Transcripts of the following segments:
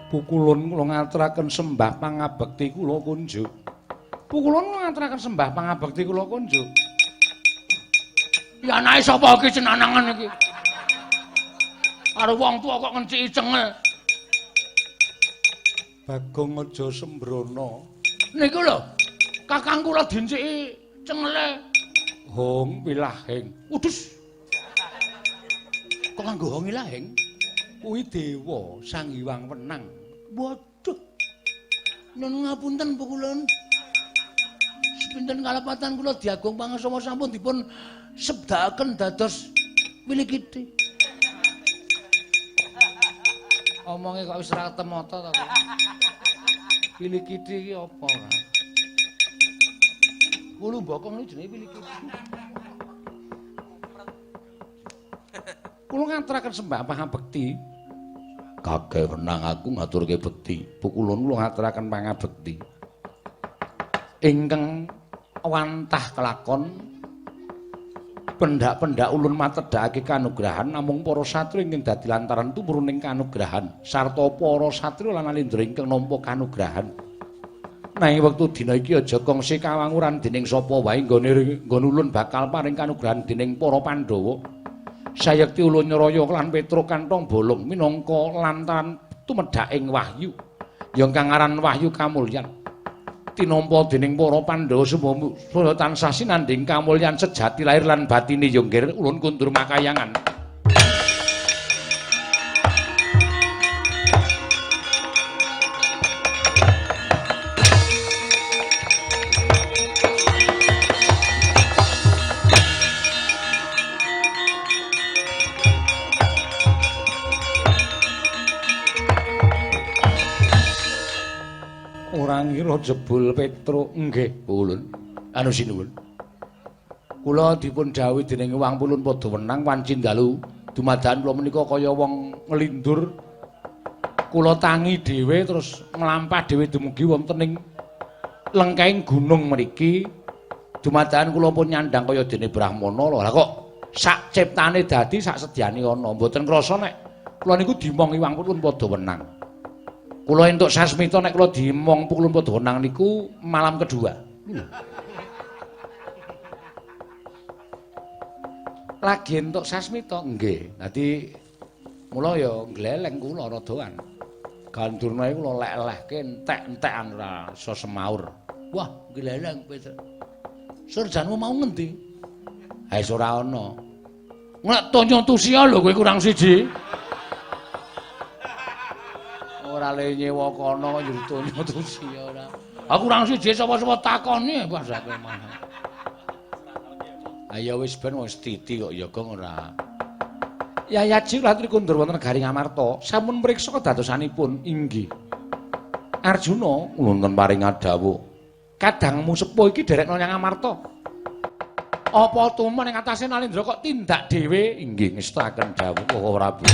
Pukulun kula ngaturaken sembah pangabekti kula kunjuk. Pukulun kula ngaturaken sembah pangabekti kula kunjuk. Ya anake sapa iki cenanangan iki? Karo wong tuwa kok ngenciki cengel. Bagong aja sembrono. Niku lho, kakang kula dinciki cengele. Hong wilahing. Udus. Kok nganggo hong wilahing? Kuwi dewa Sang Hyang Wenang. Waduh. Nun ngapunten Pukulun. Sepinten kalepatan kula diagung pangasama sampun dipun sebdakaken dados Wilikiti. Omonge kok wis ra temata ta. Wilikiti iki apa ora? Kulo bokong iki jenenge Wilikiti. Kulo ngaturaken sembah pangabekti. Kageh wenang aku ngaturke bekti. Pukulun kula ngaturaken pangabekti. Ingkang wantah kelakon pendak-pendak ulun matedhakake kanugrahan namung para satri ingkang dadi lantaran tumurunning kanugrahan sarta para satri lan alindra ingkang nampa kanugrahan. Nanging wektu dina iki aja kongsi kawanguran dening sapa wae nggon ulun bakal paring kanugrahan dening para Pandhawa. Sayekti ulun nyaraya lan Petruk kantong bolong minangka lantaran tumedhak ing wahyu. Ya kang aran Wahyu Kamulyan. Tinampa dening para Pandhawa supaya tansah sinandhing kamulyan sejati lahir lan batine ya nggih ulun kundur makayangan. Ngira jebul Petruk nggih ulun anu sinuwun kula dipun dhawuhi dening Wangpulun Padawenang wanci dalu dumadakan kula menika kaya wong nglindur kula tangi dhewe terus mlampah dhewe dumugi wonten ing lengkeng gunung mriki dumadakan kula pun nyandang kaya dene Brahmana lho lha kok sak ciptane dadi sak sedyane ana mboten krasa nek kula niku dimongi Wangpulun Padawenang. Kula entuk sasmita nek kula dimong Pukulun Padawenang niku malam kedua. Lagi entuk sasmita nggih. Dadi mula ya gleleng kula radawan. Gandurna iku kula lek-lehke entek-entekan ora iso semaur. Wah, gleleng Petruk. Surjanmu mau ngendi? Ha wis ora ana. Nek Tonya Tusya lho kowe kurang siji. Ora le nyewa kono kok nyrutonya Tusya ora. Aku kurang siji sapa-sapa takoni pasake maneh. Ayo wis ben wis titi kok ya gong ora. Yayaji latri kundur wonten Garing Amarta sampun mriksa kedadosanipun inggih. Arjuna wonten paring dawuh. Kadangmu sepuh iki derekno nyang Amarta. Apa tumen ing atase Nalendra kok tindak dhewe inggih ngestaken dawuh Prabu.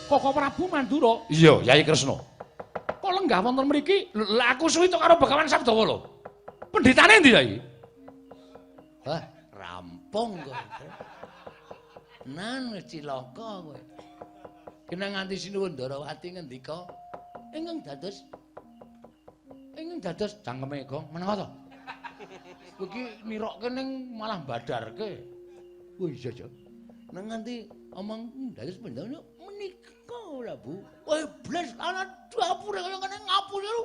Koko Prabu Mandura. Iya, Yai Kresna. Kok lenggah wonten mriki? Lah aku suwita karo Begawan Sabdawa lho. Pendhetane endi, Yai? Hah, rampung kok. Nan cilaka kowe. Kena nganti sinuwun Ndarawati ngendika ingkang dados cangkeme Gong menapa to? Kowe iki nirokke ning malah badarke. Oh iya ya. Nang nganti omong dados pendhawa menika lha Bu. Kowe blas ana dapure kaya ngene ngapure lho.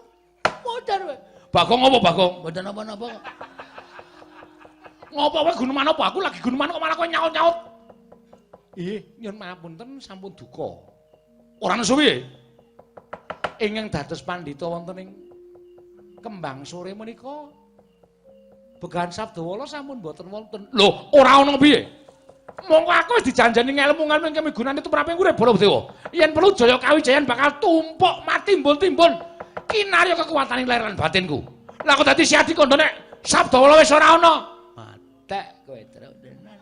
Modar kowe. Bagong apa Bagong? Mboten napa-napa kok. Ngopo kowe guneman apa? Aku lagi guneman kok malah kowe nyaut-nyaut. Nyun pangapunten sampun duka. Ora nesu piye? Ingkang dados pandhita wonten ing Kembang Sore menika Begawan Sabdawala sampun mboten wonten. Lho, ora ana piye? Monggo aku wis dijanjeni ngelmu-ngelmu ingkang migunani tumraping urip Baladewa. Yen perlu Jaya Kawijayan bakal tumpuk matimbul-timbul kinarya kekuwataning lahir lan batinku. Lah kok dadi siadi kandha nek Sabdawala wis ora ana. Matek kowe Truk tenan.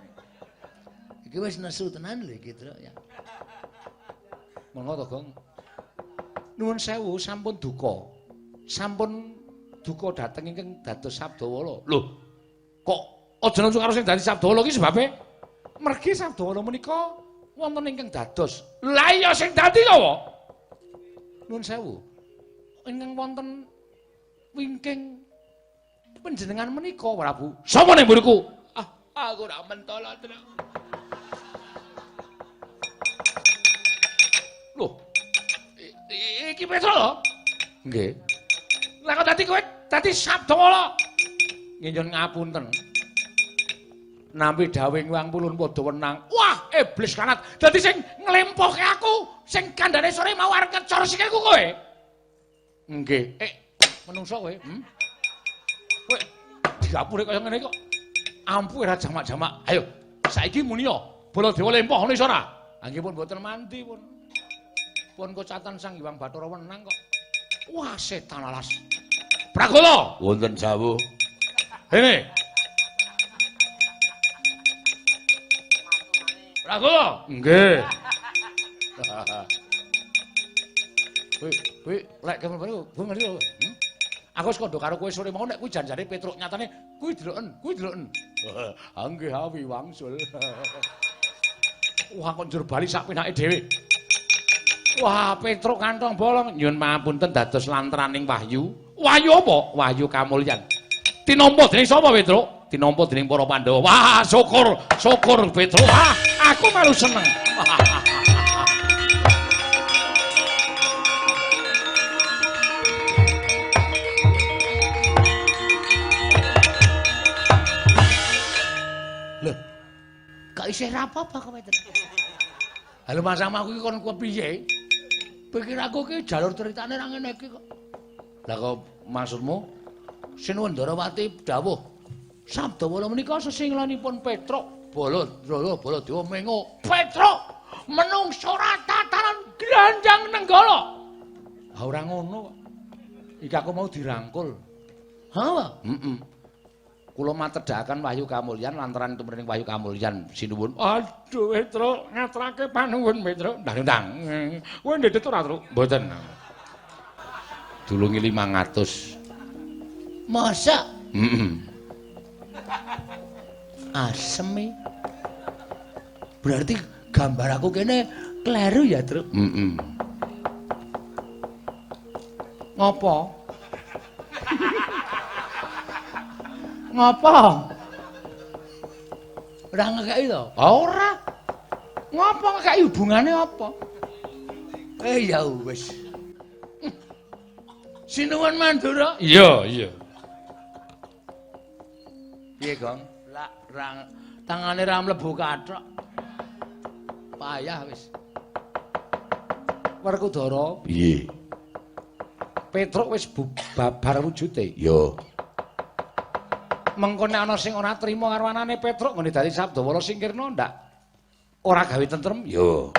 Iki wis nesu tenan lho iki Truk ya. Monggo to, Gong. Nuwun sewu sampun duka. Sampun duka dhateng ingkang dados Sabdawala. Lho, kok aja nungsu karo sing dadi Sabdawala iki sebabe? Mergi Sabdawala menika wonten ingkang dados. Lah iya sing dadi napa? Nuwun sewu. Ingkang wonten wingking panjenengan menika, Prabu. Sapa ning mburiku? Aku ora mentala, Tru. Loh. Iki Petro lho? Nggih. Lah kok dadi kowe dadi Sabdawala? Nyuwun ngapunten. Nampi dawing Wangpulun padha wenang. Wah, iblis kanat. Dadi sing nglempohke aku, sing kandhane sore mau arep ngecor sikilku kowe. Nggih. Menungso kowe, Kowe digapure kaya ngene kok. Ampuh ora jamak-jamak. Ayo, saiki muni yo. Baladewa lempoh ngono iso ora? Nggih pun mboten mandi pun. Pun kocatan Sang Hyang Bathara wenang kok. Wah, setan alas. Pragola, wonten jawuh. Rene. Pragola, nggih. Kowe lek kemene kowe ngerti lho. Aku wis kandha karo kowe sore mau nek kuwi janjane Petruk nyatane kuwi deloken. Nggih awi wangsul. Wah kok njur bali sak penake dhewe. Wah Petruk kantong bolong nyuwun pangapunten dados lantraning wahyu. Wahyu apa? Wahyu kamulyan. Tinampa dening sapa Petruk? Tinampa dening para Pandhawa. Wah syukur Petruk. Wah aku malu seneng. Isih apa-apa kowe ten. Halo Mas aku iki kon kepiye? Pikir aku iki jalur ceritane ra ngene iki kok. Lah kok maksudmu Sinuwun Darawati dawuh Sabdawala menika sesinglanipun Petruk Baladewa mengo. Petruk menungso ra tataran granjang nenggala. Ha ora ngono kok. Iki aku mau dirangkul. Ha? Kula matedhaken Wahyu Kamulyan lantaran tumraping Wahyu Kamulyan sinuwun. Aduh Petruk, ngaturake panuwun Petruk. Ndang. Kowe ndedet ora, Truk? Mboten. Dulungi 500. Masa? Asem. Berarti gambar aku kene kleru ya, Truk? Ngopo? Ngopo? Ora ngekeki to? Ora. Ngopo ngekeki hubungane apa? Ya wis. Sinuwun Mandura? Iya. Piye, Gong? Lah tangane ra mlebu kathok. Payah wis. Werkudara? Piye? Petruk wis babar wujude. Yo. Mengko nek ana sing ora trima karo anane Petruk ngene dadi Sabdawala singkirna ndak ora gawe tentrem yo